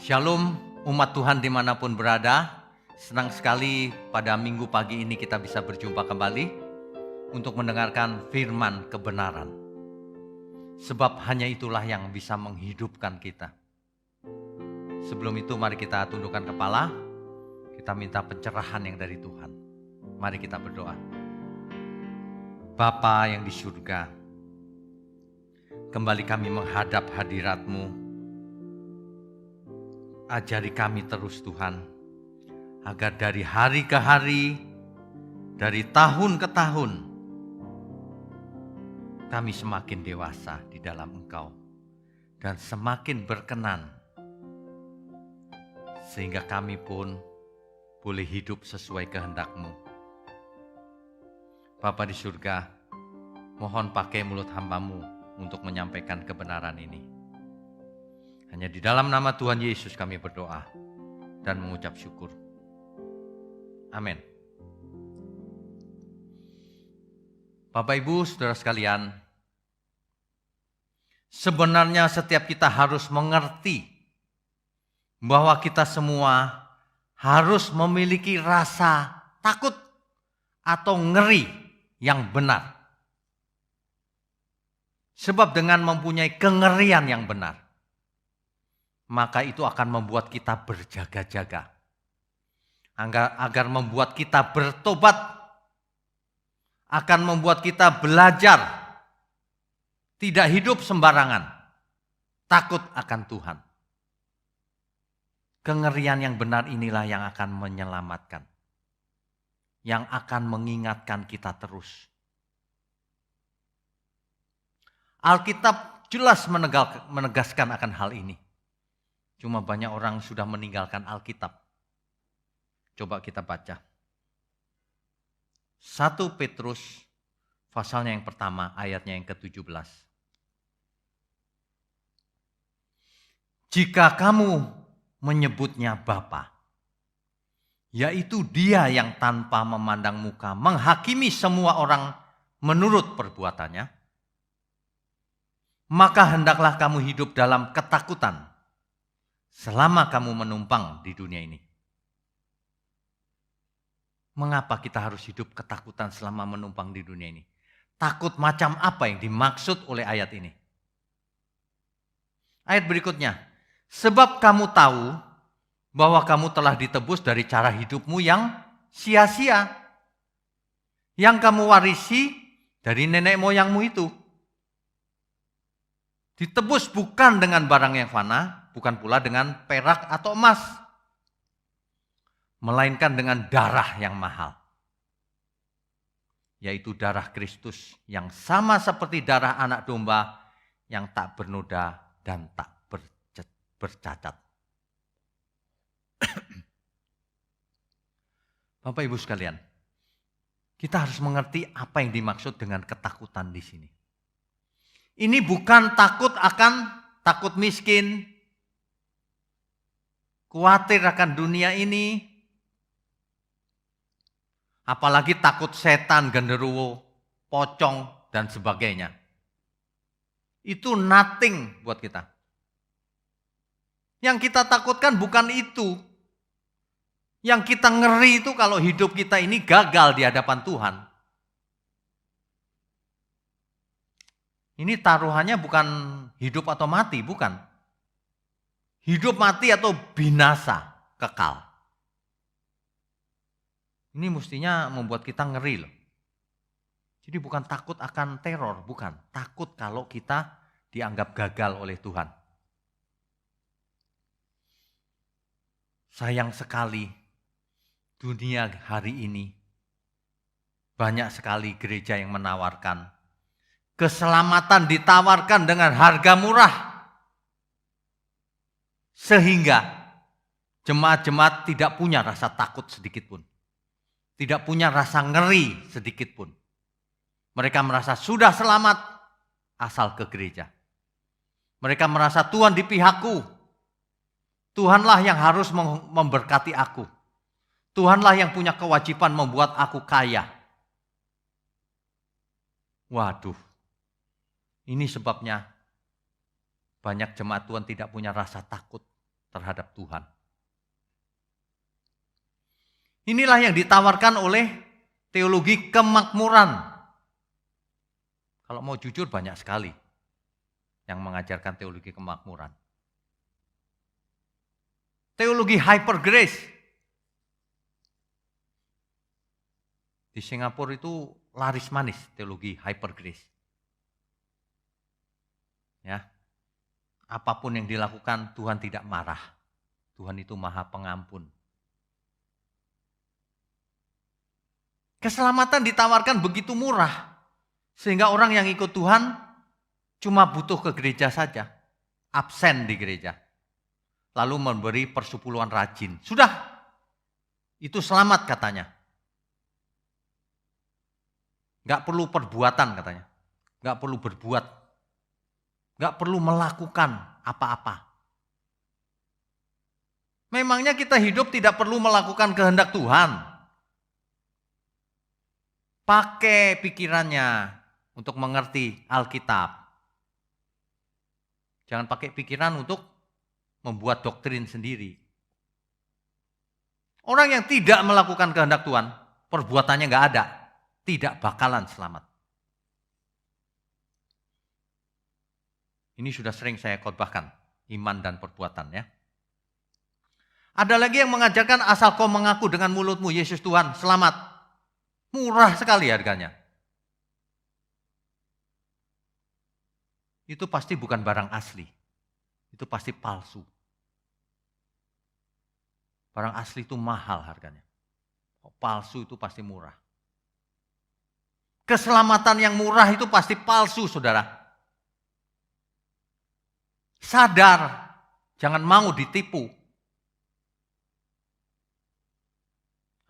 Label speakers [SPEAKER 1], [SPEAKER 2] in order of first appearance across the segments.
[SPEAKER 1] Shalom umat Tuhan dimanapun berada. Senang sekali pada minggu pagi ini kita bisa berjumpa kembali untuk mendengarkan firman kebenaran. Sebab hanya itulah yang bisa menghidupkan kita. Sebelum itu mari kita tundukkan kepala. Kita minta pencerahan yang dari Tuhan. Mari kita berdoa. Bapa yang di surga, kembali kami menghadap hadirat-Mu. Ajari kami terus Tuhan, agar dari hari ke hari, dari tahun ke tahun, kami semakin dewasa di dalam Engkau dan semakin berkenan, sehingga kami pun boleh hidup sesuai kehendak-Mu. Bapa di surga, mohon pakai mulut hamba-Mu untuk menyampaikan kebenaran ini. Hanya di dalam nama Tuhan Yesus kami berdoa dan mengucap syukur. Amin. Bapak Ibu Saudara sekalian, sebenarnya setiap kita harus mengerti bahwa kita semua harus memiliki rasa takut atau ngeri yang benar. Sebab dengan mempunyai kengerian yang benar, maka itu akan membuat kita berjaga-jaga. Agar membuat kita bertobat, akan membuat kita belajar, tidak hidup sembarangan, takut akan Tuhan. Kengerian yang benar inilah yang akan menyelamatkan, yang akan mengingatkan kita terus. Alkitab jelas menegaskan akan hal ini. Cuma banyak orang sudah meninggalkan Alkitab. Coba kita baca. 1 Petrus pasalnya yang pertama, ayatnya yang ke-17. Jika kamu menyebutnya Bapa, yaitu Dia yang tanpa memandang muka menghakimi semua orang menurut perbuatannya, maka hendaklah kamu hidup dalam ketakutan selama kamu menumpang di dunia ini. Mengapa kita harus hidup ketakutan selama menumpang di dunia ini? Takut macam apa yang dimaksud oleh ayat ini? Ayat berikutnya. Sebab kamu tahu bahwa kamu telah ditebus dari cara hidupmu yang sia-sia, yang kamu warisi dari nenek moyangmu itu. Ditebus bukan dengan barang yang fana, bukan pula dengan perak atau emas, melainkan dengan darah yang mahal, yaitu darah Kristus yang sama seperti darah anak domba yang tak bernoda dan tak bercacat. Bapak Ibu sekalian, kita harus mengerti apa yang dimaksud dengan ketakutan di sini. Ini bukan takut miskin, khawatir akan dunia ini, apalagi takut setan, genderuwo, pocong, dan sebagainya. Itu nothing buat kita. Yang kita takutkan bukan itu. Yang kita ngeri itu kalau hidup kita ini gagal di hadapan Tuhan. Ini taruhannya bukan hidup atau mati, bukan. Hidup, mati, atau binasa, kekal. Ini mestinya membuat kita ngeri loh. Jadi bukan takut akan teror, bukan. Takut kalau kita dianggap gagal oleh Tuhan. Sayang sekali, dunia hari ini banyak sekali gereja yang menawarkan keselamatan, ditawarkan dengan harga murah. Sehingga jemaat-jemaat tidak punya rasa takut sedikit pun. Tidak punya rasa ngeri sedikit pun. Mereka merasa sudah selamat asal ke gereja. Mereka merasa Tuhan di pihakku. Tuhanlah yang harus memberkati aku. Tuhanlah yang punya kewajiban membuat aku kaya. Waduh, ini sebabnya banyak jemaat Tuhan tidak punya rasa takut. terhadap Tuhan. Inilah yang ditawarkan oleh teologi kemakmuran. Kalau mau jujur banyak sekali yang mengajarkan teologi kemakmuran. Teologi hyper grace. Di Singapura itu laris manis teologi hyper grace. Ya. Apapun yang dilakukan Tuhan tidak marah. Tuhan itu Maha Pengampun. Keselamatan ditawarkan begitu murah. Sehingga orang yang ikut Tuhan cuma butuh ke gereja saja. Absen di gereja. Lalu memberi persepuluhan rajin. Sudah. Itu selamat katanya. Gak perlu perbuatan katanya. Gak perlu berbuat. Gak perlu melakukan apa-apa. Memangnya kita hidup tidak perlu melakukan kehendak Tuhan. Pakai pikirannya untuk mengerti Alkitab. Jangan pakai pikiran untuk membuat doktrin sendiri. Orang yang tidak melakukan kehendak Tuhan, perbuatannya nggak ada, tidak bakalan selamat. Ini sudah sering saya khotbahkan, iman dan perbuatan ya. Ada lagi yang mengajarkan asal kau mengaku dengan mulutmu Yesus Tuhan, selamat. Murah sekali harganya. Itu pasti bukan barang asli. Itu pasti palsu. Barang asli itu mahal harganya. Palsu itu pasti murah. Keselamatan yang murah itu pasti palsu, saudara. Sadar, jangan mau ditipu.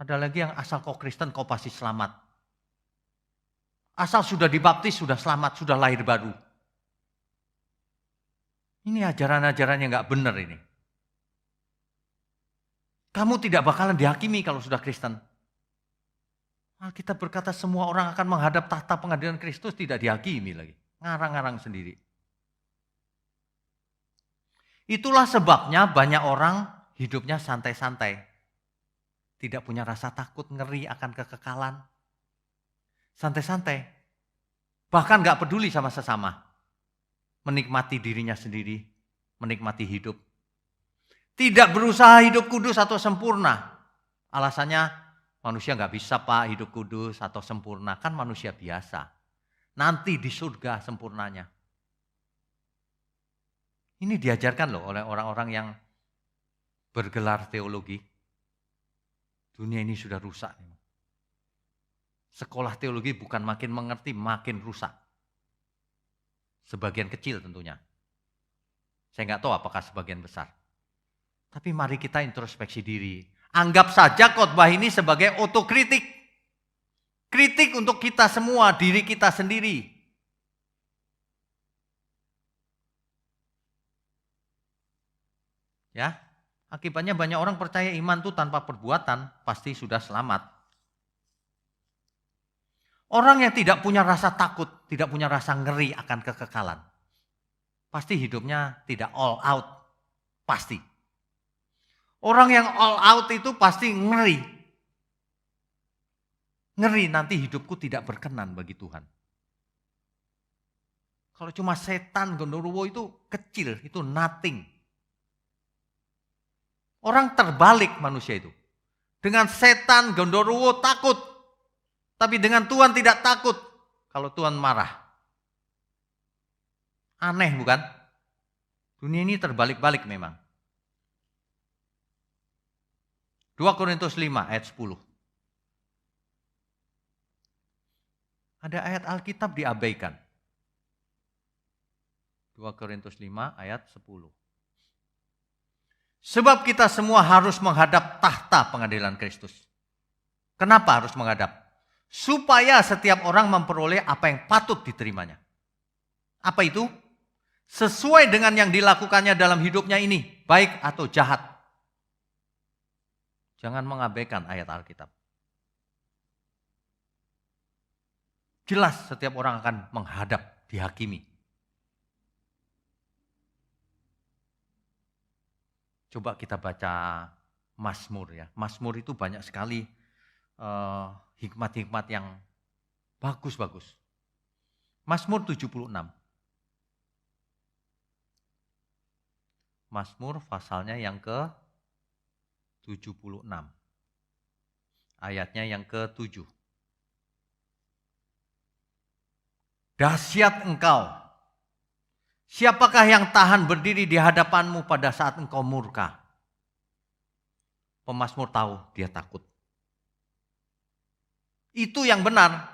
[SPEAKER 1] Ada lagi yang asal kau Kristen kau pasti selamat. Asal sudah dibaptis sudah selamat, sudah lahir baru. Ini ajaran-ajaran yang gak benar ini. Kamu tidak bakalan dihakimi kalau sudah Kristen. Alkitab berkata semua orang akan menghadap tahta pengadilan Kristus, tidak dihakimi lagi. Ngarang-ngarang sendiri. Itulah sebabnya banyak orang hidupnya santai-santai. Tidak punya rasa takut, ngeri akan kekekalan. Santai-santai. Bahkan gak peduli sama sesama. Menikmati dirinya sendiri. Menikmati hidup. Tidak berusaha hidup kudus atau sempurna. Alasannya manusia gak bisa pak hidup kudus atau sempurna. Kan manusia biasa. Nanti di surga sempurnanya. Ini diajarkan loh oleh orang-orang yang bergelar teologi. Dunia ini sudah rusak. Sekolah teologi bukan makin mengerti, makin rusak. Sebagian kecil tentunya. Saya nggak tahu apakah sebagian besar. Tapi mari kita introspeksi diri. Anggap saja khotbah ini sebagai otokritik. Kritik untuk kita semua, diri kita sendiri. Ya. Akibatnya banyak orang percaya iman itu tanpa perbuatan pasti sudah selamat. Orang yang tidak punya rasa takut, tidak punya rasa ngeri akan kekekalan. Pasti hidupnya tidak all out. Pasti. Orang yang all out itu pasti ngeri. Ngeri nanti hidupku tidak berkenan bagi Tuhan. Kalau cuma setan gondoruwo itu kecil, itu nothing. Orang terbalik manusia itu. Dengan setan, gondoruwo takut. Tapi dengan Tuhan tidak takut. Kalau Tuhan marah. Aneh bukan? Dunia ini terbalik-balik memang. 2 Korintus 5 ayat 10. Ada ayat Alkitab diabaikan. 2 Korintus 5 ayat 10. Sebab kita semua harus menghadap tahta pengadilan Kristus. Kenapa harus menghadap? Supaya setiap orang memperoleh apa yang patut diterimanya. Apa itu? Sesuai dengan yang dilakukannya dalam hidupnya ini, baik atau jahat. Jangan mengabaikan ayat Alkitab. Jelas setiap orang akan menghadap, dihakimi. Coba kita baca Mazmur ya. Mazmur itu banyak sekali hikmat-hikmat yang bagus-bagus. Mazmur 76. Mazmur pasalnya yang ke-76. Ayatnya yang ke-7. Dahsyat engkau. Siapakah yang tahan berdiri di hadapanmu pada saat engkau murka? Pemazmur tahu dia takut. Itu yang benar.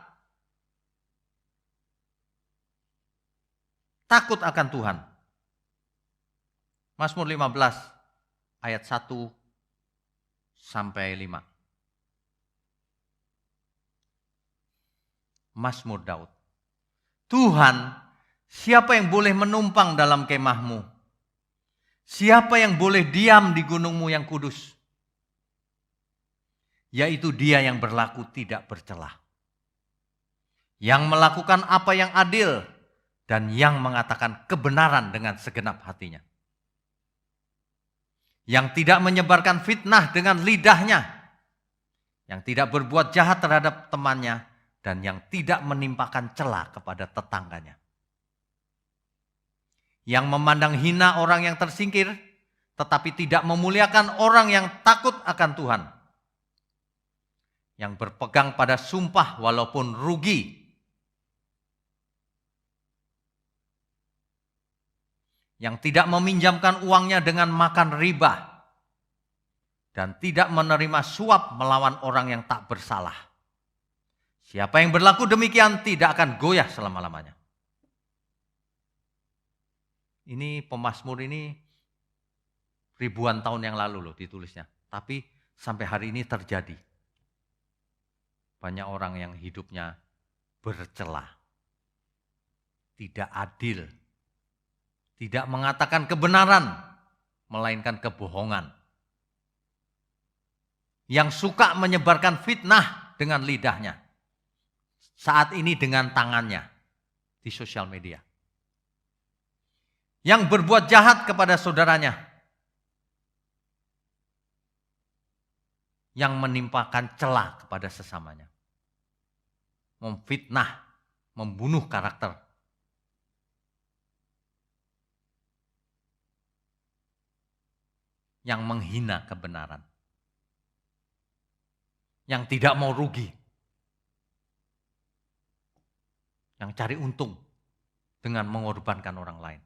[SPEAKER 1] Takut akan Tuhan. Mazmur 15 ayat 1 sampai 5. Mazmur Daud. Tuhan, siapa yang boleh menumpang dalam kemahmu? Siapa yang boleh diam di gunungmu yang kudus? Yaitu dia yang berlaku tidak bercelah. Yang melakukan apa yang adil dan yang mengatakan kebenaran dengan segenap hatinya. Yang tidak menyebarkan fitnah dengan lidahnya. Yang tidak berbuat jahat terhadap temannya. Dan yang tidak menimpakan celah kepada tetangganya. Yang memandang hina orang yang tersingkir, tetapi tidak memuliakan orang yang takut akan Tuhan. Yang berpegang pada sumpah walaupun rugi. Yang tidak meminjamkan uangnya dengan makan riba. Dan tidak menerima suap melawan orang yang tak bersalah. Siapa yang berlaku demikian tidak akan goyah selama-lamanya. Ini pemazmur ini ribuan tahun yang lalu loh ditulisnya. Tapi sampai hari ini terjadi. Banyak orang yang hidupnya bercelah. Tidak adil. Tidak mengatakan kebenaran. Melainkan kebohongan. Yang suka menyebarkan fitnah dengan lidahnya. Saat ini dengan tangannya di sosial media. Yang berbuat jahat kepada saudaranya. Yang menimpakan celah kepada sesamanya. Memfitnah, membunuh karakter. Yang menghina kebenaran. Yang tidak mau rugi. Yang cari untung dengan mengorbankan orang lain.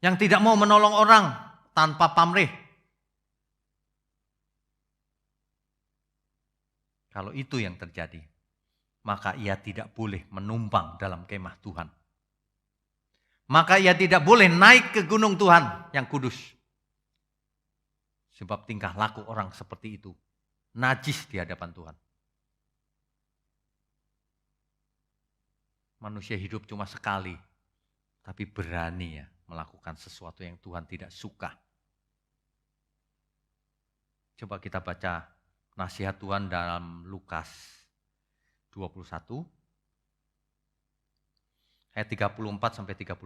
[SPEAKER 1] Yang tidak mau menolong orang tanpa pamrih. Kalau itu yang terjadi, maka ia tidak boleh menumpang dalam kemah Tuhan. Maka ia tidak boleh naik ke gunung Tuhan yang kudus. Sebab tingkah laku orang seperti itu najis di hadapan Tuhan. Manusia hidup cuma sekali, tapi berani ya melakukan sesuatu yang Tuhan tidak suka. Coba kita baca nasihat Tuhan dalam Lukas 21 ayat 34 sampai 36.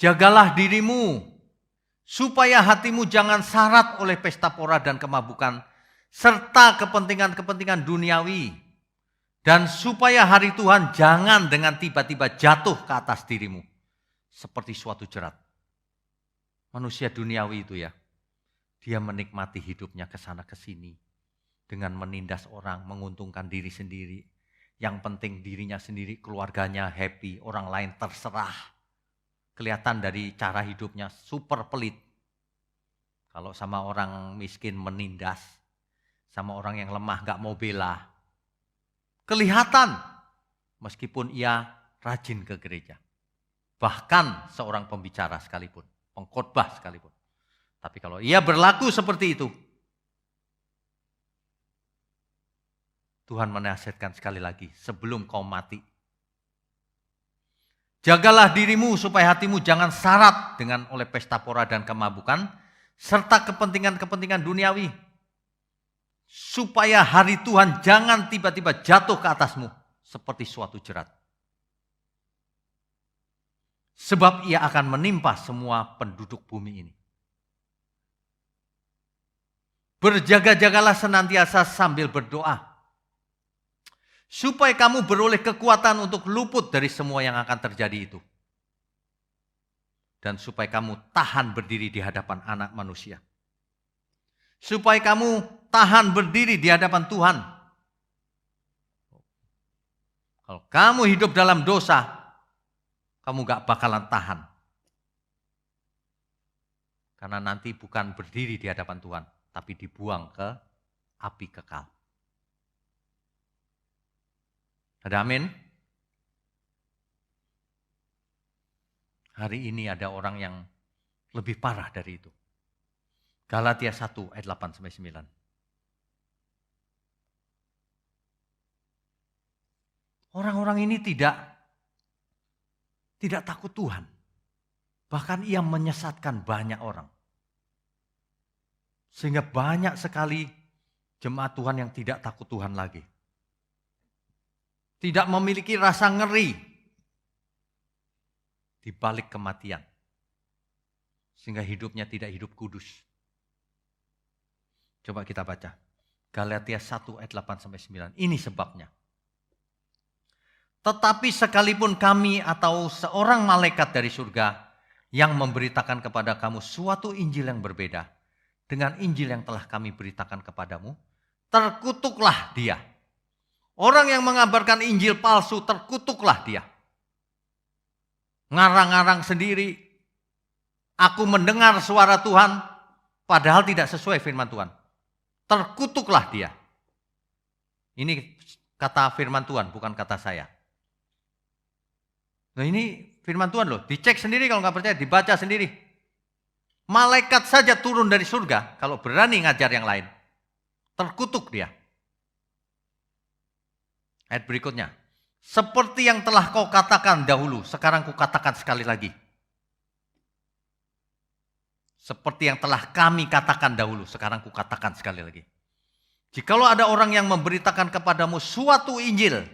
[SPEAKER 1] Jagalah dirimu supaya hatimu jangan syarat oleh pesta pora dan kemabukan serta kepentingan-kepentingan duniawi, dan supaya hari Tuhan jangan dengan tiba-tiba jatuh ke atas dirimu seperti suatu jerat. Manusia duniawi itu ya, dia menikmati hidupnya ke sana ke sini dengan menindas orang, menguntungkan diri sendiri. Yang penting dirinya sendiri, keluarganya happy, orang lain terserah. Kelihatan dari cara hidupnya super pelit. Kalau sama orang miskin menindas, sama orang yang lemah gak mau bela. Kelihatan meskipun ia rajin ke gereja. Bahkan seorang pembicara sekalipun, pengkhotbah sekalipun. Tapi kalau ia berlaku seperti itu, Tuhan menasihatkan sekali lagi sebelum kau mati. Jagalah dirimu supaya hatimu jangan syarat dengan oleh pesta pora dan kemabukan, serta kepentingan-kepentingan duniawi. Supaya hari Tuhan jangan tiba-tiba jatuh ke atasmu seperti suatu jerat. sebab ia akan menimpa semua penduduk bumi ini. Berjaga-jagalah senantiasa sambil berdoa, supaya kamu beroleh kekuatan untuk luput dari semua yang akan terjadi itu. Dan supaya kamu tahan berdiri di hadapan Anak Manusia. Supaya kamu tahan berdiri di hadapan Tuhan. Kalau kamu hidup dalam dosa, kamu gak bakalan tahan. Karena nanti bukan berdiri di hadapan Tuhan, tapi dibuang ke api kekal. Ada amin? Hari ini ada orang yang lebih parah dari itu. Galatia 1 ayat 8-9. Orang-orang ini tidak takut Tuhan. Bahkan ia menyesatkan banyak orang. Sehingga banyak sekali jemaat Tuhan yang tidak takut Tuhan lagi. Tidak memiliki rasa ngeri di balik kematian. Sehingga hidupnya tidak hidup kudus. Coba kita baca. Galatia 1 ayat 8-9. Ini sebabnya. Tetapi sekalipun kami atau seorang malaikat dari surga yang memberitakan kepada kamu suatu Injil yang berbeda dengan Injil yang telah kami beritakan kepadamu, terkutuklah dia. Orang yang mengabarkan Injil palsu, terkutuklah dia. Ngarang-ngarang sendiri. Aku mendengar suara Tuhan, padahal tidak sesuai firman Tuhan. Terkutuklah dia. Ini kata firman Tuhan, bukan kata saya. Nah ini firman Tuhan loh, dicek sendiri kalau nggak percaya, dibaca sendiri. Malaikat saja turun dari surga, kalau berani ngajar yang lain. Terkutuk dia. Ayat berikutnya. Seperti yang telah kau katakan dahulu, sekarang kukatakan sekali lagi. Seperti yang telah kami katakan dahulu, sekarang kukatakan sekali lagi. Jikalau ada orang yang memberitakan kepadamu suatu Injil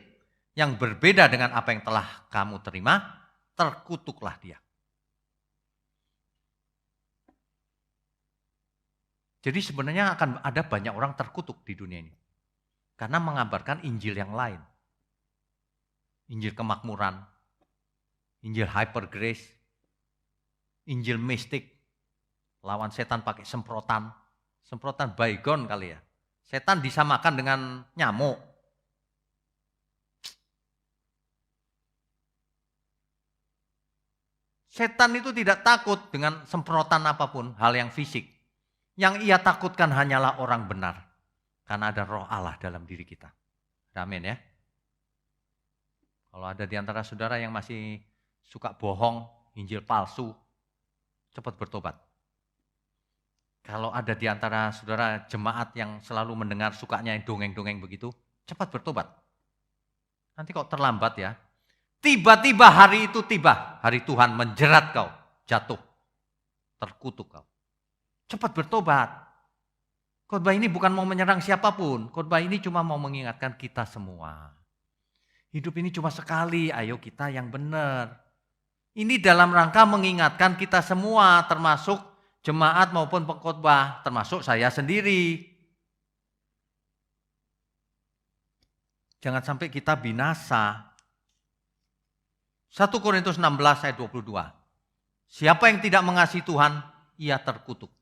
[SPEAKER 1] yang berbeda dengan apa yang telah kamu terima, terkutuklah dia. Jadi sebenarnya akan ada banyak orang terkutuk di dunia ini. Karena mengabarkan Injil yang lain. Injil kemakmuran, Injil hyper grace, Injil mistik, lawan setan pakai semprotan baygon kali ya. Setan disamakan dengan nyamuk. Setan itu tidak takut dengan semprotan apapun, hal yang fisik. Yang ia takutkan hanyalah orang benar. Karena ada roh Allah dalam diri kita. Amin ya. Kalau ada di antara saudara yang masih suka bohong, Injil palsu, cepat bertobat. Kalau ada di antara saudara jemaat yang selalu mendengar sukanya dongeng-dongeng begitu, cepat bertobat. Nanti kok terlambat ya. Tiba-tiba hari itu tiba, hari Tuhan menjerat kau, jatuh, terkutuk kau. Cepat bertobat. Khotbah ini bukan mau menyerang siapapun, khotbah ini cuma mau mengingatkan kita semua. Hidup ini cuma sekali, ayo kita yang benar. Ini dalam rangka mengingatkan kita semua, termasuk jemaat maupun pengkhotbah, termasuk saya sendiri. Jangan sampai kita binasa. 1 Korintus 16 ayat 22. Siapa yang tidak mengasihi Tuhan, ia terkutuk.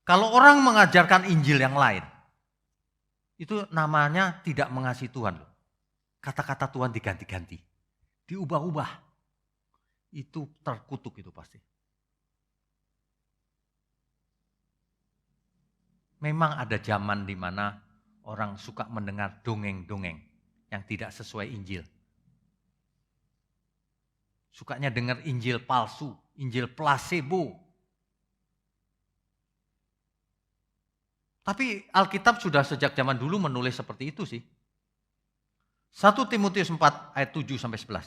[SPEAKER 1] Kalau orang mengajarkan Injil yang lain, itu namanya tidak mengasihi Tuhan. Kata-kata Tuhan diganti-ganti, diubah-ubah. Itu terkutuk itu pasti. Memang ada zaman di mana orang suka mendengar dongeng-dongeng yang tidak sesuai Injil. Sukanya dengar Injil palsu, Injil placebo. Tapi Alkitab sudah sejak zaman dulu menulis seperti itu sih. 1 Timotius 4 ayat 7-11.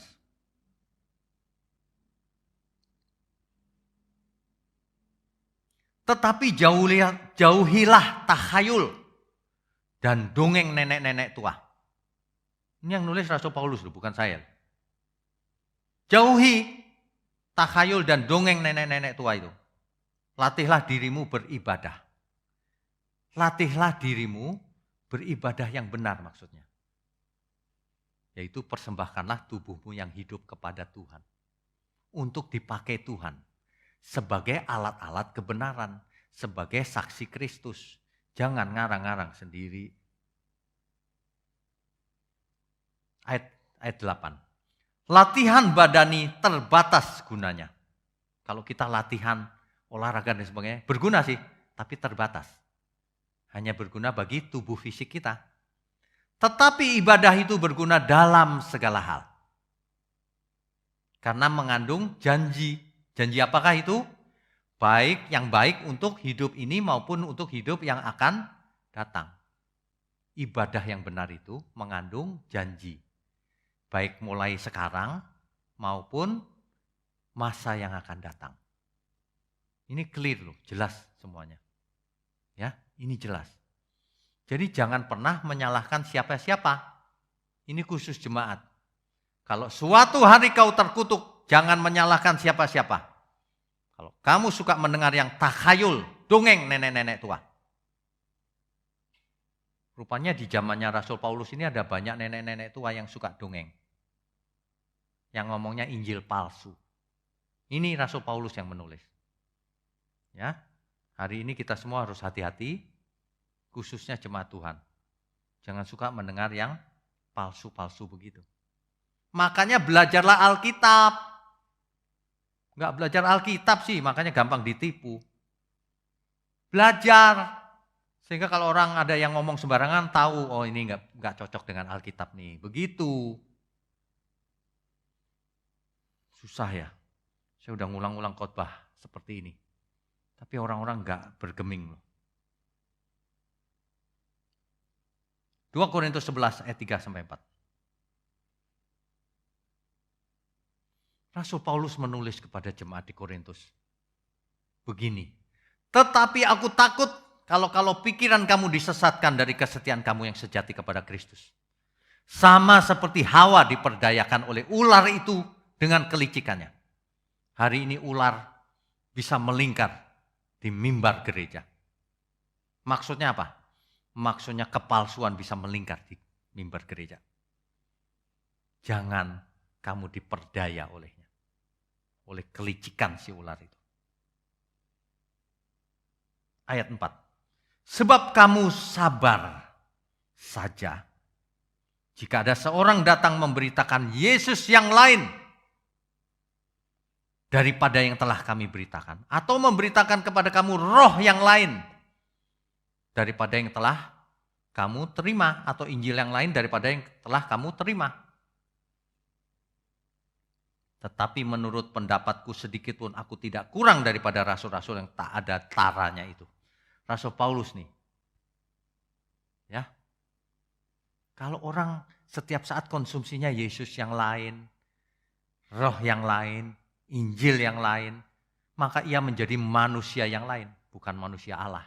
[SPEAKER 1] Tetapi jauhilah takhayul dan dongeng nenek-nenek tua. Ini yang nulis Rasul Paulus, bukan saya. Jauhi. takhayul dan dongeng nenek-nenek tua itu. Latihlah dirimu beribadah. Latihlah dirimu beribadah yang benar maksudnya. Yaitu persembahkanlah tubuhmu yang hidup kepada Tuhan. Untuk dipakai Tuhan. Sebagai alat-alat kebenaran. Sebagai saksi Kristus. Jangan ngarang-ngarang sendiri. Ayat 8. Latihan badani terbatas gunanya. Kalau kita latihan olahraga dan sebagainya, berguna sih, tapi terbatas. Hanya berguna bagi tubuh fisik kita. Tetapi ibadah itu berguna dalam segala hal. Karena mengandung janji. Janji apakah itu? Yang baik untuk hidup ini maupun untuk hidup yang akan datang. Ibadah yang benar itu mengandung janji. Baik mulai sekarang maupun masa yang akan datang. Ini clear loh, jelas semuanya. Ya, ini jelas. Jadi jangan pernah menyalahkan siapa-siapa. Ini khusus jemaat. Kalau suatu hari kau terkutuk, jangan menyalahkan siapa-siapa. Kalau kamu suka mendengar yang takhayul, dongeng nenek-nenek tua. Rupanya di zamannya Rasul Paulus ini ada banyak nenek-nenek tua yang suka dongeng. Yang ngomongnya Injil palsu. Ini Rasul Paulus yang menulis. Ya, hari ini kita semua harus hati-hati, khususnya jemaat Tuhan. Jangan suka mendengar yang palsu-palsu begitu. Makanya belajarlah Alkitab. Enggak belajar Alkitab sih, makanya gampang ditipu. Belajar. Sehingga kalau orang ada yang ngomong sembarangan, tahu, oh ini enggak cocok dengan Alkitab nih. Begitu. Susah ya. Saya udah ngulang-ulang khotbah seperti ini. Tapi orang-orang enggak bergeming loh. 2 Korintus 11 ayat 3-4. Rasul Paulus menulis kepada jemaat di Korintus. Begini. Tetapi aku takut kalau pikiran kamu disesatkan dari kesetiaan kamu yang sejati kepada Kristus. Sama seperti Hawa diperdayakan oleh ular itu dengan kelicikannya. Hari ini ular bisa melingkar di mimbar gereja. Maksudnya apa? Maksudnya kepalsuan bisa melingkar di mimbar gereja. Jangan kamu diperdaya olehnya. Oleh kelicikan si ular itu. Ayat 4. Sebab kamu sabar saja. Jika ada seorang datang memberitakan Yesus yang lain daripada yang telah kami beritakan. Atau memberitakan kepada kamu roh yang lain daripada yang telah kamu terima. Atau Injil yang lain daripada yang telah kamu terima. Tetapi menurut pendapatku sedikit pun aku tidak kurang daripada rasul-rasul yang tak ada taranya itu. Rasul Paulus nih. Ya. Kalau orang setiap saat konsumsinya Yesus yang lain, roh yang lain, Injil yang lain, maka ia menjadi manusia yang lain, bukan manusia Allah.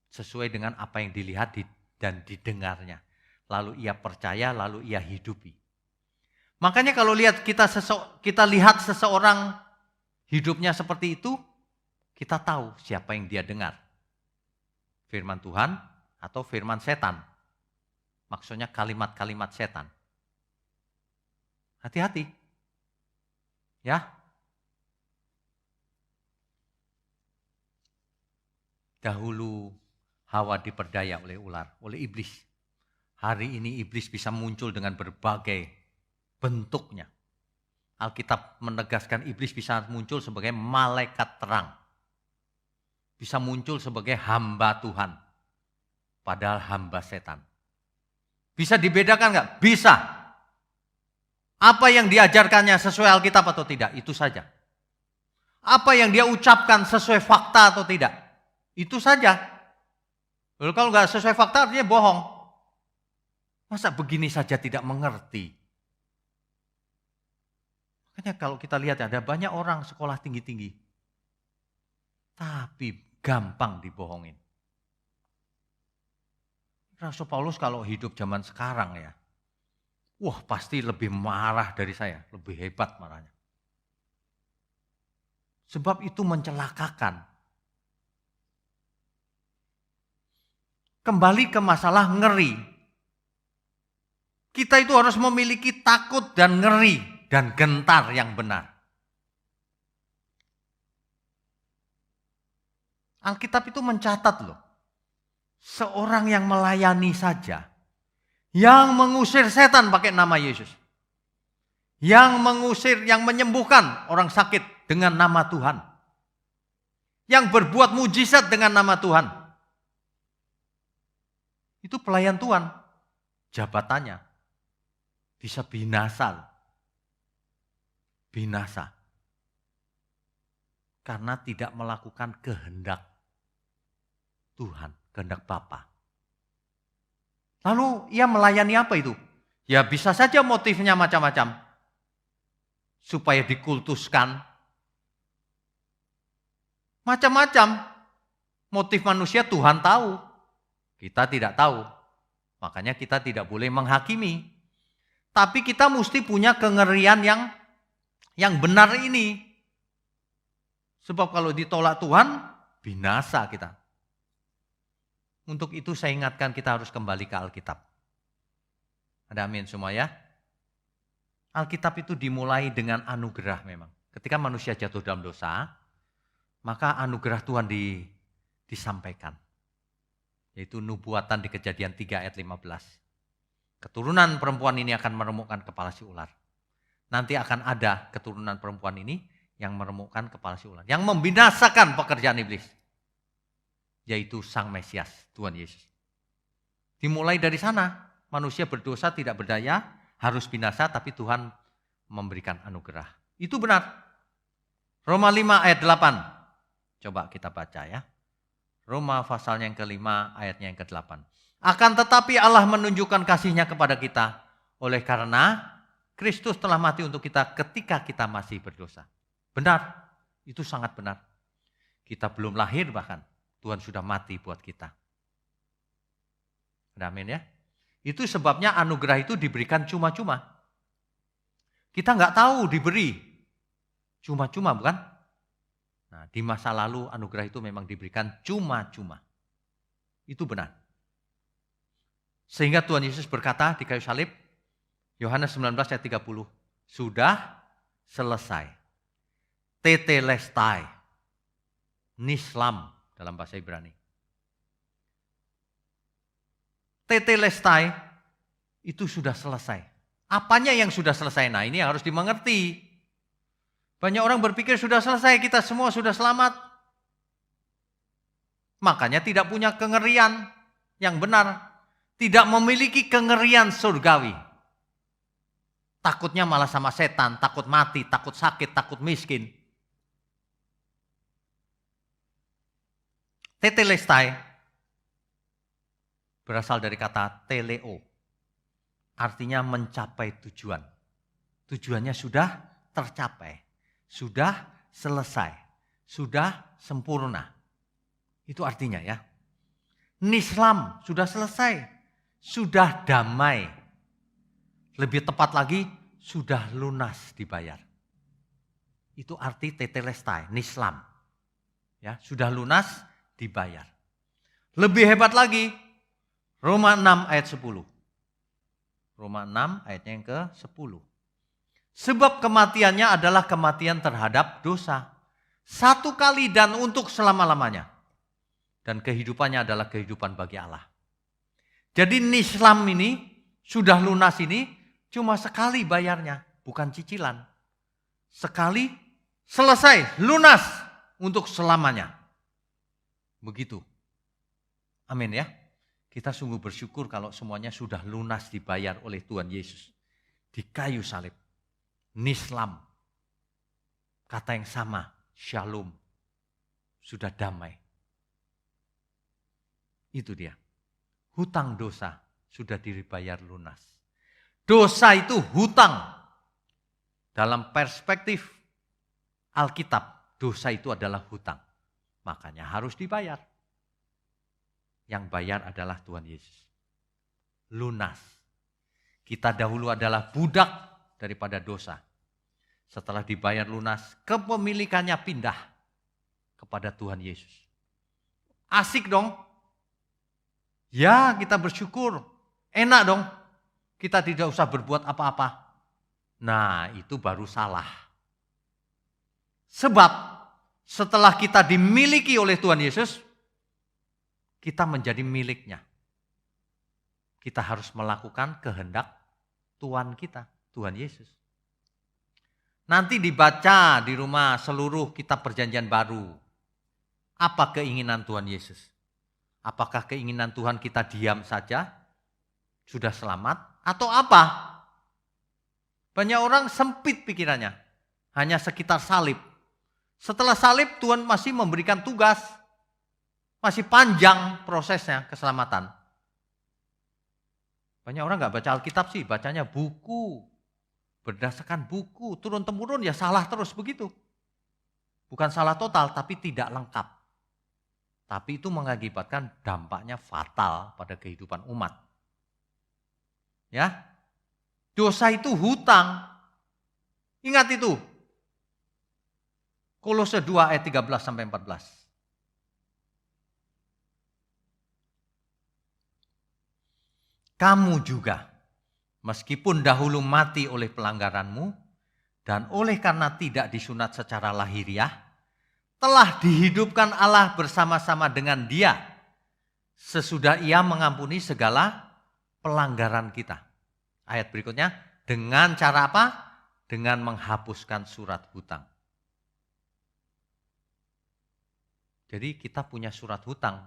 [SPEAKER 1] Sesuai dengan apa yang dilihat dan didengarnya. Lalu ia percaya, lalu ia hidupi. Makanya kalau kita lihat seseorang hidupnya seperti itu, kita tahu siapa yang dia dengar. Firman Tuhan atau firman setan. Maksudnya kalimat-kalimat setan. Hati-hati. Ya. Dahulu Hawa diperdaya oleh ular, oleh iblis. Hari ini iblis bisa muncul dengan berbagai bentuknya. Alkitab menegaskan iblis bisa muncul sebagai malaikat terang. Bisa muncul sebagai hamba Tuhan. Padahal hamba setan. Bisa dibedakan enggak? Bisa. Apa yang diajarkannya sesuai Alkitab atau tidak? Itu saja. Apa yang dia ucapkan sesuai fakta atau tidak? Itu saja. Lalu kalau enggak sesuai fakta artinya bohong. Masa begini saja tidak mengerti? Makanya kalau kita lihat ada banyak orang sekolah tinggi-tinggi. Tapi gampang dibohongin. Rasul Paulus kalau hidup zaman sekarang ya. Wah pasti lebih marah dari saya. Lebih hebat marahnya. Sebab itu mencelakakan. Kembali ke masalah ngeri. Kita itu harus memiliki takut dan ngeri dan gentar yang benar. Alkitab itu mencatat loh. Seorang yang melayani saja. Yang mengusir setan pakai nama Yesus. Yang mengusir, yang menyembuhkan orang sakit dengan nama Tuhan. Yang berbuat mujizat dengan nama Tuhan. Itu pelayan Tuhan. Jabatannya bisa binasa. Binasa. Karena tidak melakukan kehendak Tuhan, kehendak Bapa. Lalu ia melayani apa itu? Ya bisa saja motifnya macam-macam. Supaya dikultuskan. Macam-macam. Motif manusia Tuhan tahu. Kita tidak tahu. Makanya kita tidak boleh menghakimi. Tapi kita mesti punya kengerian yang benar ini. Sebab kalau ditolak Tuhan, binasa kita. Untuk itu saya ingatkan kita harus kembali ke Alkitab. Ada amin semua ya? Alkitab itu dimulai dengan anugerah memang. Ketika manusia jatuh dalam dosa, maka anugerah Tuhan disampaikan. Yaitu nubuatan di Kejadian 3 ayat 15. Keturunan perempuan ini akan meremukkan kepala si ular. Nanti akan ada keturunan perempuan ini yang meremukkan kepala si ular. Yang membinasakan pekerjaan iblis. Yaitu Sang Mesias, Tuhan Yesus. Dimulai dari sana, manusia berdosa tidak berdaya, harus binasa, tapi Tuhan memberikan anugerah. Itu benar. Roma 5 ayat 8. Coba kita baca ya. Roma pasalnya yang ke-5 ayatnya yang ke-8. Akan tetapi Allah menunjukkan kasih-Nya kepada kita oleh karena Kristus telah mati untuk kita ketika kita masih berdosa. Benar, itu sangat benar. Kita belum lahir bahkan, Tuhan sudah mati buat kita. Amin ya. Itu sebabnya anugerah itu diberikan cuma-cuma. Kita nggak tahu diberi. Cuma-cuma bukan? Nah, di masa lalu anugerah itu memang diberikan cuma-cuma. Itu benar. Sehingga Tuhan Yesus berkata di kayu salib, Yohanes 19 ayat 30, sudah selesai. Tetelestai. Nislam dalam bahasa Ibrani. Tetelestai itu sudah selesai. Apanya yang sudah selesai? Nah, ini yang harus dimengerti. Banyak orang berpikir sudah selesai, kita semua sudah selamat. Makanya tidak punya kengerian yang benar. Tidak memiliki kengerian surgawi. Takutnya malah sama setan, takut mati, takut sakit, takut miskin. Tetelestai berasal dari kata teleo. Artinya mencapai tujuan. Tujuannya sudah tercapai. Sudah selesai. Sudah sempurna. Itu artinya ya. Nislam sudah selesai. Sudah damai. Lebih tepat lagi, sudah lunas dibayar. Itu arti tetelestai, nislam. Ya, sudah lunas dibayar. Lebih hebat lagi, Roma 6 ayat 10. Roma 6 ayatnya yang ke-10. Sebab kematiannya adalah kematian terhadap dosa. Satu kali dan untuk selama-lamanya. Dan kehidupannya adalah kehidupan bagi Allah. Jadi nislam ini, sudah lunas ini, cuma sekali bayarnya, bukan cicilan. Sekali, selesai, lunas untuk selamanya. Begitu. Amin ya. Kita sungguh bersyukur kalau semuanya sudah lunas dibayar oleh Tuhan Yesus. Di kayu salib. Nislam. Kata yang sama, shalom. Sudah damai. Itu dia. Hutang dosa sudah dibayar lunas. Dosa itu hutang. Dalam perspektif Alkitab, dosa itu adalah hutang. Makanya harus dibayar. Yang bayar adalah Tuhan Yesus. Lunas. Kita dahulu adalah budak daripada dosa. Setelah dibayar lunas, kepemilikannya pindah kepada Tuhan Yesus. Asik dong. Ya, kita bersyukur. Enak dong. Kita tidak usah berbuat apa-apa. Nah, itu baru salah. Sebab setelah kita dimiliki oleh Tuhan Yesus, kita menjadi miliknya. Kita harus melakukan kehendak Tuhan kita, Tuhan Yesus. Nanti dibaca di rumah seluruh kitab Perjanjian Baru. Apa keinginan Tuhan Yesus? Apakah keinginan Tuhan kita diam saja, sudah selamat, atau apa? Banyak orang sempit pikirannya, hanya sekitar salib. Setelah salib Tuhan masih memberikan tugas, masih panjang prosesnya keselamatan. Banyak orang nggak baca Alkitab sih, bacanya buku. Berdasarkan buku, turun-temurun ya salah terus begitu. Bukan salah total, tapi tidak lengkap. Tapi itu mengakibatkan dampaknya fatal pada kehidupan umat. Ya, dosa itu hutang. Ingat itu. Kolose 2 ayat 13 sampai 14. Kamu juga, meskipun dahulu mati oleh pelanggaranmu, dan oleh karena tidak disunat secara lahiriah, telah dihidupkan Allah bersama-sama dengan Dia, sesudah Ia mengampuni segala pelanggaran kita. Ayat berikutnya, dengan cara apa? Dengan menghapuskan surat hutang. Jadi kita punya surat hutang,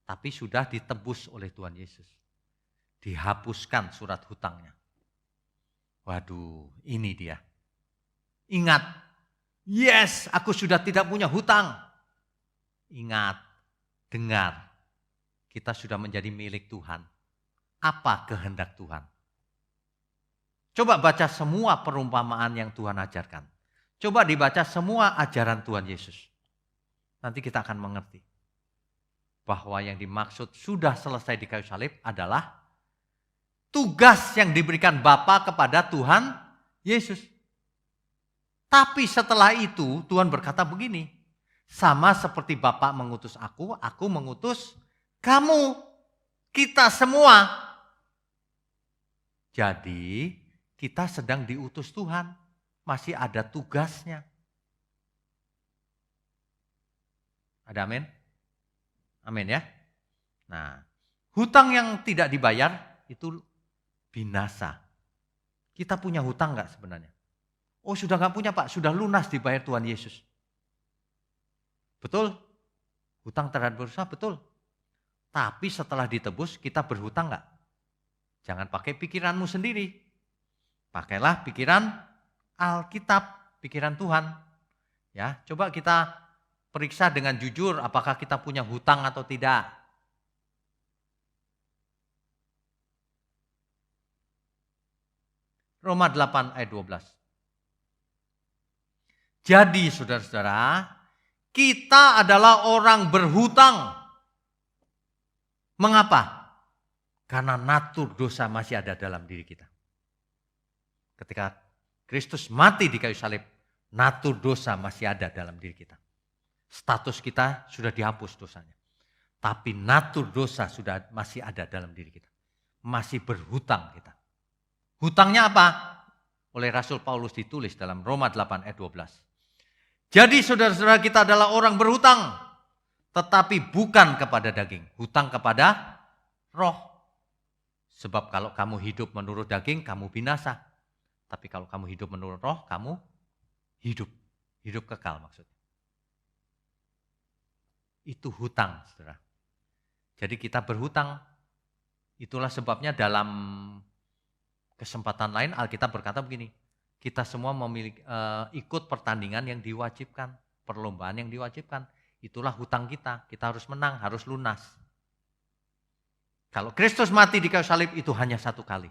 [SPEAKER 1] tapi sudah ditebus oleh Tuhan Yesus. Dihapuskan surat hutangnya. Waduh, ini dia. Ingat, yes, aku sudah tidak punya hutang. Ingat, dengar, kita sudah menjadi milik Tuhan. Apa kehendak Tuhan? Coba baca semua perumpamaan yang Tuhan ajarkan. Coba dibaca semua ajaran Tuhan Yesus. Nanti kita akan mengerti bahwa yang dimaksud sudah selesai di kayu salib adalah tugas yang diberikan Bapa kepada Tuhan Yesus. Tapi setelah itu Tuhan berkata begini, sama seperti Bapa mengutus aku mengutus kamu, kita semua. Jadi kita sedang diutus Tuhan, masih ada tugasnya. Ada amin? Amin ya. Nah, hutang yang tidak dibayar itu binasa. Kita punya hutang enggak sebenarnya? Oh sudah enggak punya Pak, sudah lunas dibayar Tuhan Yesus. Betul? Hutang terhadap dosa betul. Tapi setelah ditebus kita berhutang enggak? Jangan pakai pikiranmu sendiri. Pakailah pikiran Alkitab, pikiran Tuhan. Ya, coba kita periksa dengan jujur apakah kita punya hutang atau tidak. Roma 8 ayat 12. Jadi saudara-saudara, kita adalah orang berhutang. Mengapa? Karena natur dosa masih ada dalam diri kita. Ketika Kristus mati di kayu salib, natur dosa masih ada dalam diri kita. Status kita sudah dihapus dosanya. Tapi natur dosa sudah masih ada dalam diri kita. Masih berhutang kita. Hutangnya apa? Oleh Rasul Paulus ditulis dalam Roma 8 ayat 12. Jadi saudara-saudara kita adalah orang berhutang. Tetapi bukan kepada daging. Hutang kepada roh. Sebab kalau kamu hidup menurut daging, kamu binasa. Tapi kalau kamu hidup menurut roh, kamu hidup. Hidup kekal maksudnya. Itu hutang, saudara. Jadi kita berhutang. Itulah sebabnya dalam kesempatan lain Alkitab berkata begini. Kita semua memiliki ikut pertandingan yang diwajibkan. Perlombaan yang diwajibkan. Itulah hutang kita. Kita harus menang, harus lunas. Kalau Kristus mati di kayu salib itu hanya satu kali.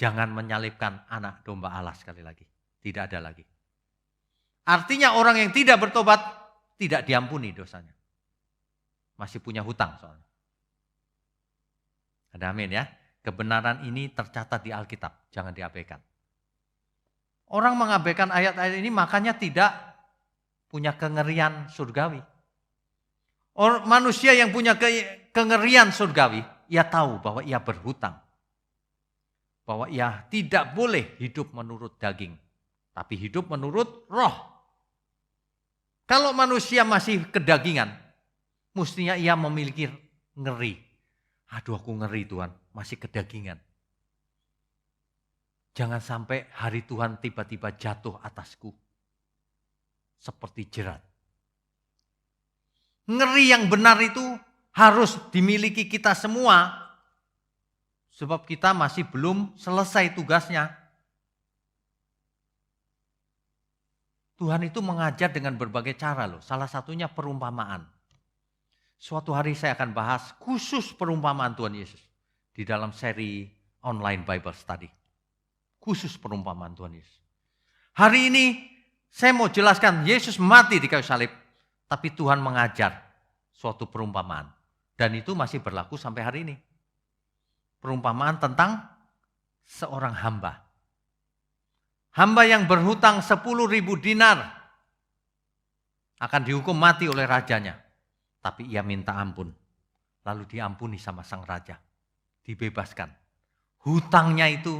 [SPEAKER 1] Jangan menyalibkan anak domba Allah sekali lagi. Tidak ada lagi. Artinya orang yang tidak bertobat tidak diampuni dosanya. Masih punya hutang soalnya. Ada amin ya. Kebenaran ini tercatat di Alkitab. Jangan diabaikan. Orang mengabaikan ayat-ayat ini makanya tidak punya kengerian surgawi. Manusia yang punya kengerian surgawi, ia tahu bahwa ia berhutang. Bahwa ia tidak boleh hidup menurut daging, tapi hidup menurut roh. Kalau manusia masih kedagingan, mestinya ia memiliki ngeri. Aduh, aku ngeri Tuhan, masih kedagingan. Jangan sampai hari Tuhan tiba-tiba jatuh atasku seperti jerat. Ngeri yang benar itu harus dimiliki kita semua, sebab kita masih belum selesai tugasnya. Tuhan itu mengajar dengan berbagai cara loh. Salah satunya perumpamaan. Suatu hari saya akan bahas khusus perumpamaan Tuhan Yesus di dalam seri online Bible Study. Khusus perumpamaan Tuhan Yesus. Hari ini saya mau jelaskan Yesus mati di kayu salib, tapi Tuhan mengajar suatu perumpamaan. Dan itu masih berlaku sampai hari ini. Perumpamaan tentang seorang hamba. Hamba yang berhutang 10.000 dinar akan dihukum mati oleh rajanya. Tapi ia minta ampun. Lalu diampuni sama sang raja. Dibebaskan. Hutangnya itu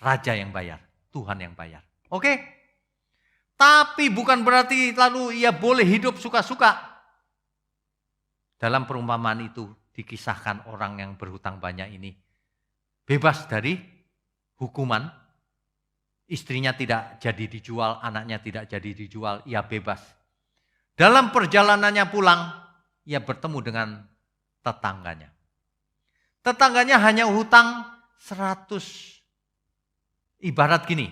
[SPEAKER 1] raja yang bayar. Tuhan yang bayar. Oke? Tapi bukan berarti lalu ia boleh hidup suka-suka. Dalam perumpamaan itu dikisahkan orang yang berhutang banyak ini bebas dari hukuman. Istrinya tidak jadi dijual, anaknya tidak jadi dijual, ia bebas. Dalam perjalanannya pulang, ia bertemu dengan tetangganya. Tetangganya hanya hutang 100. Ibarat gini,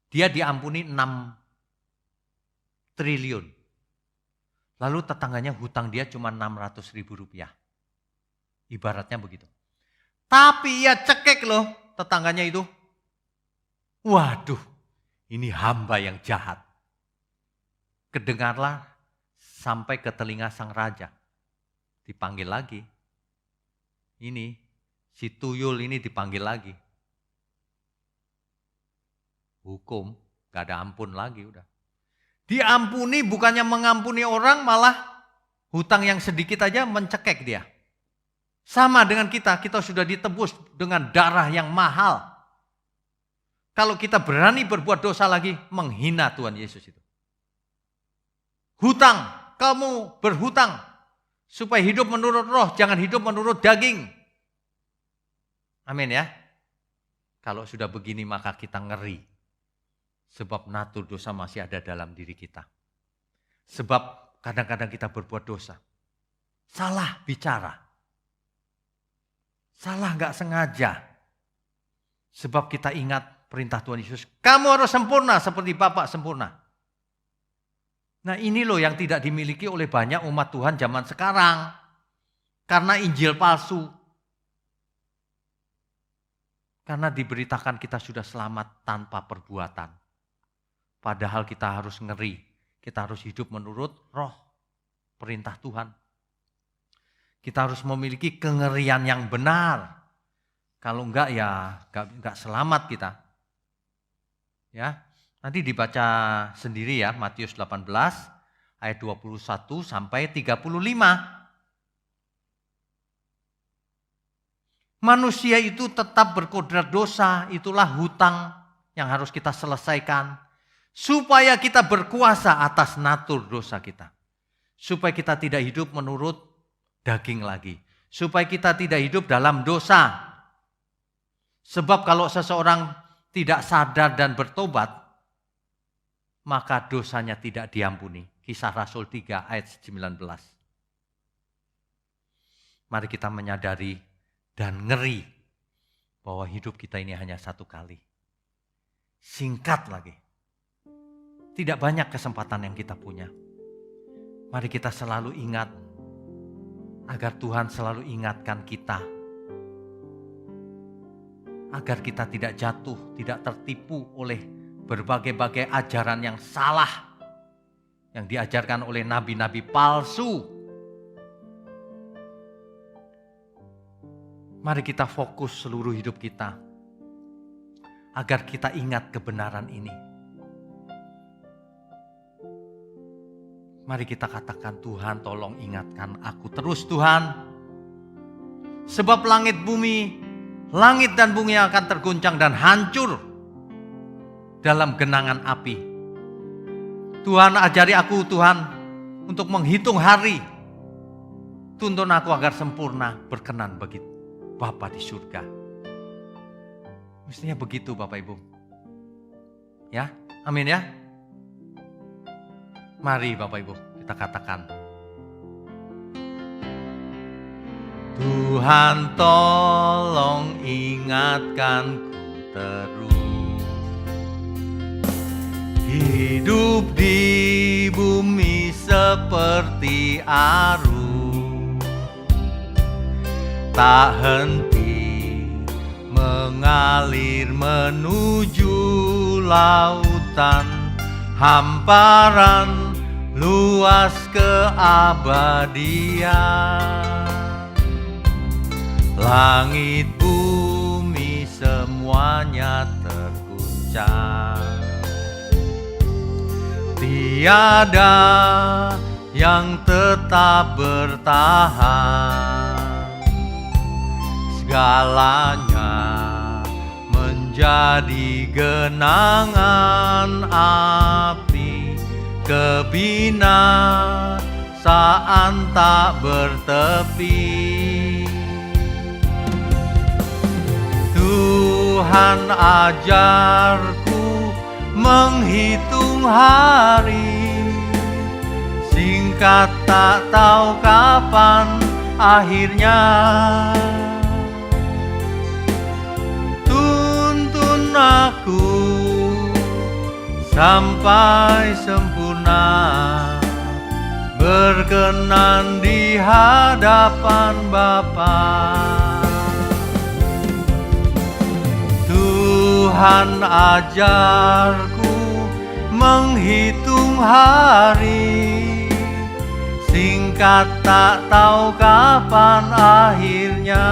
[SPEAKER 1] dia diampuni 6 triliun. Lalu tetangganya hutang dia cuma 600.000 rupiah. Ibaratnya begitu. Tapi ia cekek loh tetangganya itu. Waduh, ini hamba yang jahat. Kedengarlah sampai ke telinga sang raja. Dipanggil lagi. Ini, si tuyul ini dipanggil lagi. Hukum, gak ada ampun lagi udah. Diampuni bukannya mengampuni orang, malah hutang yang sedikit aja mencekek dia. Sama dengan kita sudah ditebus dengan darah yang mahal. Kalau kita berani berbuat dosa lagi, menghina Tuhan Yesus itu. Hutang, kamu berhutang supaya hidup menurut roh, jangan hidup menurut daging. Amin ya. Kalau sudah begini maka kita ngeri. Sebab natur dosa masih ada dalam diri kita. Sebab kadang-kadang kita berbuat dosa. Salah bicara. Salah gak sengaja. Sebab kita ingat perintah Tuhan Yesus. Kamu harus sempurna seperti Bapa sempurna. Nah ini loh yang tidak dimiliki oleh banyak umat Tuhan zaman sekarang. Karena Injil palsu. Karena diberitakan kita sudah selamat tanpa perbuatan. Padahal kita harus ngeri. Kita harus hidup menurut roh. Perintah Tuhan. Kita harus memiliki kengerian yang benar. Kalau enggak ya enggak selamat kita. Ya. Nanti dibaca sendiri ya, Matius 18 ayat 21 sampai 35. Manusia itu tetap berkodrat dosa, itulah hutang yang harus kita selesaikan. Supaya kita berkuasa atas natur dosa kita. Supaya kita tidak hidup menurut daging lagi. Supaya kita tidak hidup dalam dosa. Sebab kalau seseorang tidak sadar dan bertobat, maka dosanya tidak diampuni. Kisah Rasul 3 ayat 19. Mari kita menyadari dan ngeri bahwa hidup kita ini hanya satu kali. Singkat lagi. Tidak banyak kesempatan yang kita punya. Mari kita selalu ingat agar Tuhan selalu ingatkan kita. Agar kita tidak jatuh, tidak tertipu oleh berbagai-bagai ajaran yang salah yang diajarkan oleh nabi-nabi palsu. Mari kita fokus seluruh hidup kita agar kita ingat kebenaran ini. Mari kita katakan, Tuhan tolong ingatkan aku terus Tuhan. Sebab langit dan bumi akan terguncang dan hancur dalam genangan api. Tuhan ajari aku Tuhan untuk menghitung hari. Tuntun aku agar sempurna berkenan bagi Bapa di surga. Mestinya begitu Bapak Ibu. Ya, amin ya. Mari Bapak Ibu kita katakan. Tuhan tolong ingatkanku terus. Hidup di bumi seperti arus, tak henti mengalir menuju lautan, hamparan luas keabadian. Langit bumi semuanya terguncang, tiada yang tetap bertahan. Segalanya menjadi genangan api, kebinasaan tak bertepi. Tuhan ajarku menghitung hari, singkat tak tahu kapan akhirnya. Tuntun aku sampai sempurna, berkenan di hadapan Bapa. Tuhan ajarku menghitung hari, singkat tak tahu kapan akhirnya.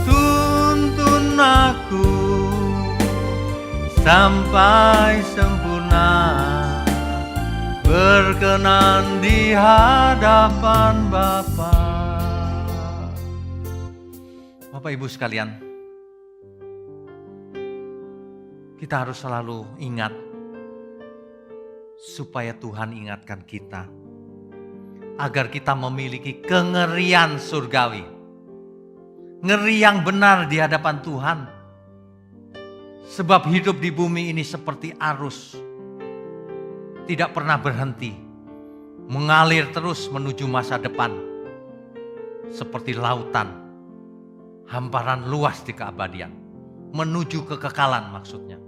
[SPEAKER 1] Tuntun aku sampai sempurna, berkenan di hadapan Bapa. Bapak Ibu sekalian, kita harus selalu ingat supaya Tuhan ingatkan kita agar kita memiliki kengerian surgawi, ngeri yang benar di hadapan Tuhan. Sebab hidup di bumi ini seperti arus, tidak pernah berhenti, mengalir terus menuju masa depan, seperti lautan, hamparan luas di keabadian, menuju kekekalan maksudnya.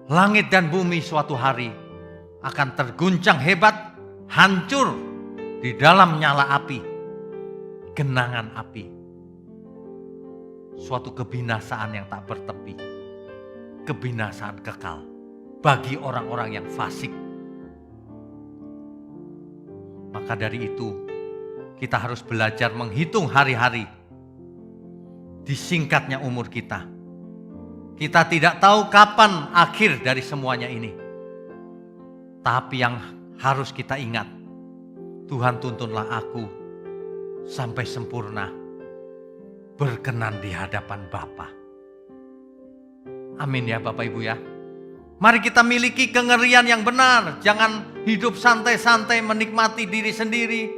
[SPEAKER 1] Langit dan bumi suatu hari akan terguncang hebat, hancur di dalam nyala api, genangan api. Suatu kebinasaan yang tak bertepi, kebinasaan kekal bagi orang-orang yang fasik. Maka dari itu, kita harus belajar menghitung hari-hari. Disingkatnya umur kita. Kita tidak tahu kapan akhir dari semuanya ini. Tapi yang harus kita ingat, Tuhan tuntunlah aku sampai sempurna, berkenan di hadapan Bapa. Amin ya Bapak Ibu ya. Mari kita miliki kengerian yang benar. Jangan hidup santai-santai menikmati diri sendiri.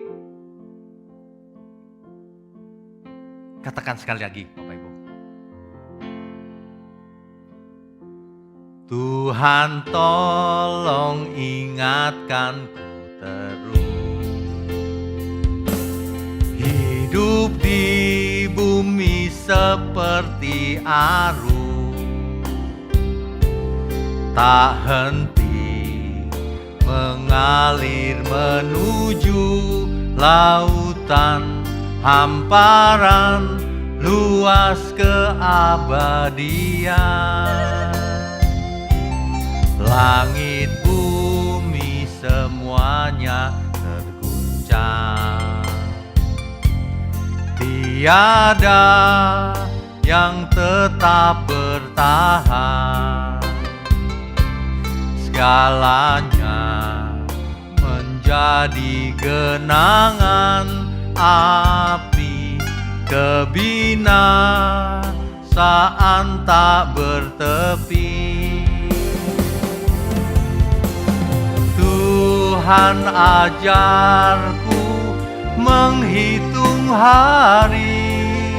[SPEAKER 1] Katakan sekali lagi Bapak Ibu. Tuhan tolong ingatkanku terus. Hidup di bumi seperti arus, tak henti mengalir menuju lautan, hamparan luas keabadian. Langit bumi semuanya terguncang, tiada yang tetap bertahan. Segalanya menjadi genangan api, kebinasaan tak bertepi. Tuhan ajarku menghitung hari,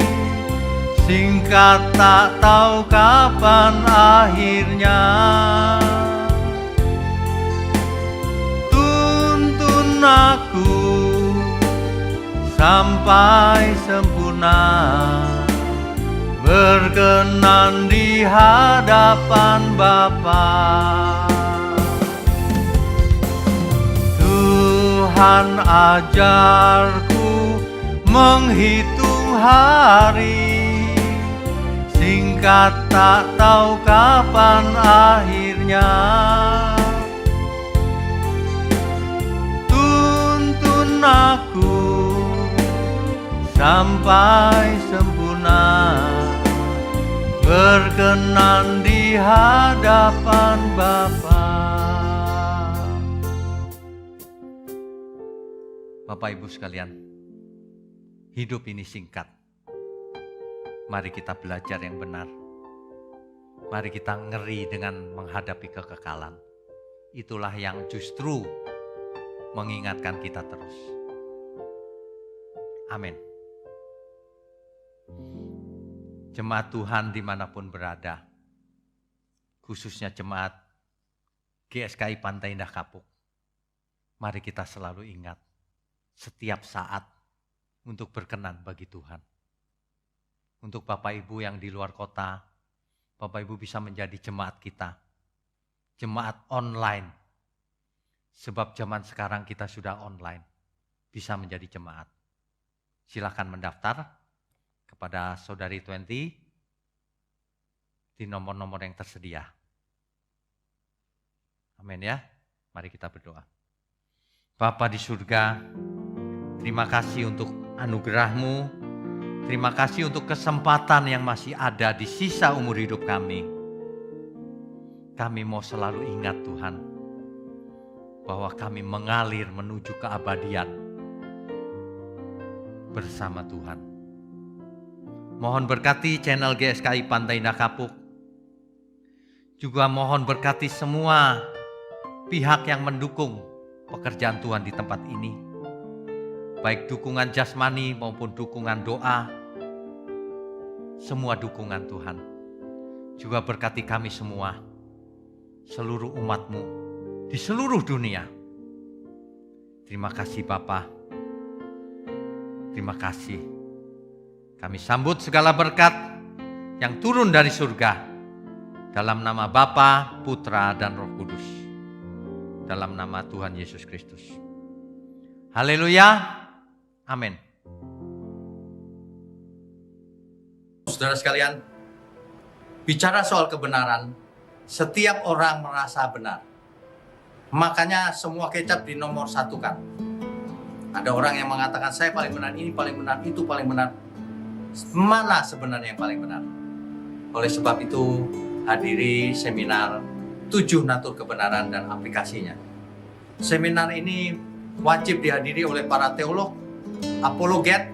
[SPEAKER 1] singkat tak tahu kapan akhirnya. Tuntun aku sampai sempurna, berkenan di hadapan Bapa. Tuhan ajarku menghitung hari, singkat tak tahu kapan akhirnya. Tuntun aku sampai sempurna, berkenan di hadapan Bapa. Bapak Ibu sekalian, hidup ini singkat. Mari kita belajar yang benar. Mari kita ngeri dengan menghadapi kekekalan. Itulah yang justru mengingatkan kita terus. Amin. Jemaat Tuhan dimanapun berada, khususnya jemaat GSKI Pantai Indah Kapuk, mari kita selalu ingat setiap saat untuk berkenan bagi Tuhan. Untuk Bapak Ibu yang di luar kota, Bapak Ibu bisa menjadi jemaat kita, jemaat online. Sebab zaman sekarang kita sudah online, bisa menjadi jemaat. Silakan mendaftar kepada Saudari 20 di nomor-nomor yang tersedia. Amin ya, mari kita berdoa. Bapa di surga, terima kasih untuk anugerah-Mu, terima kasih untuk kesempatan yang masih ada di sisa umur hidup kami. Kami mau selalu ingat Tuhan, bahwa kami mengalir menuju keabadian bersama Tuhan. Mohon berkati channel GSKI Pantai Indah Kapuk. Juga mohon berkati semua pihak yang mendukung pekerjaan Tuhan di tempat ini. Baik dukungan jasmani maupun dukungan doa. Semua dukungan Tuhan. Juga berkati kami semua, seluruh umat-Mu di seluruh dunia. Terima kasih Bapa. Terima kasih. Kami sambut segala berkat yang turun dari surga. Dalam nama Bapa, Putra, dan Roh Kudus. Dalam nama Tuhan Yesus Kristus. Haleluya. Amin. Saudara sekalian, bicara soal kebenaran, setiap orang merasa benar. Makanya semua kecap di nomor satu kan. Ada orang yang mengatakan saya paling benar, ini paling benar, itu paling benar. Mana sebenarnya yang paling benar? Oleh sebab itu, hadiri seminar 7 natur kebenaran dan aplikasinya. Seminar ini wajib dihadiri oleh para teolog, apologet,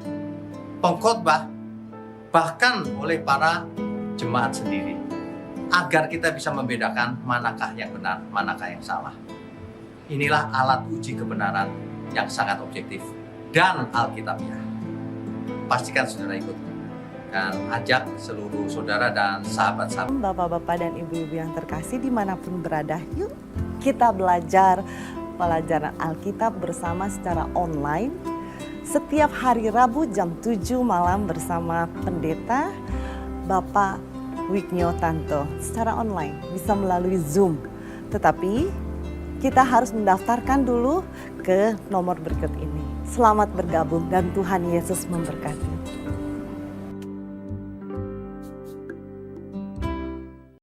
[SPEAKER 1] pengkhotbah, bahkan oleh para jemaat sendiri. Agar kita bisa membedakan manakah yang benar, manakah yang salah. Inilah alat uji kebenaran yang sangat objektif dan alkitabiah. Pastikan saudara ikut dan ajak seluruh saudara dan sahabat-sahabat.
[SPEAKER 2] Bapak-bapak dan ibu-ibu yang terkasih dimanapun berada, yuk kita belajar pelajaran Alkitab bersama secara online. Setiap hari Rabu jam 7 malam bersama pendeta Bapak Wignio Tanto secara online, bisa melalui Zoom. Tetapi kita harus mendaftarkan dulu ke nomor berikut ini. Selamat bergabung dan Tuhan Yesus memberkati.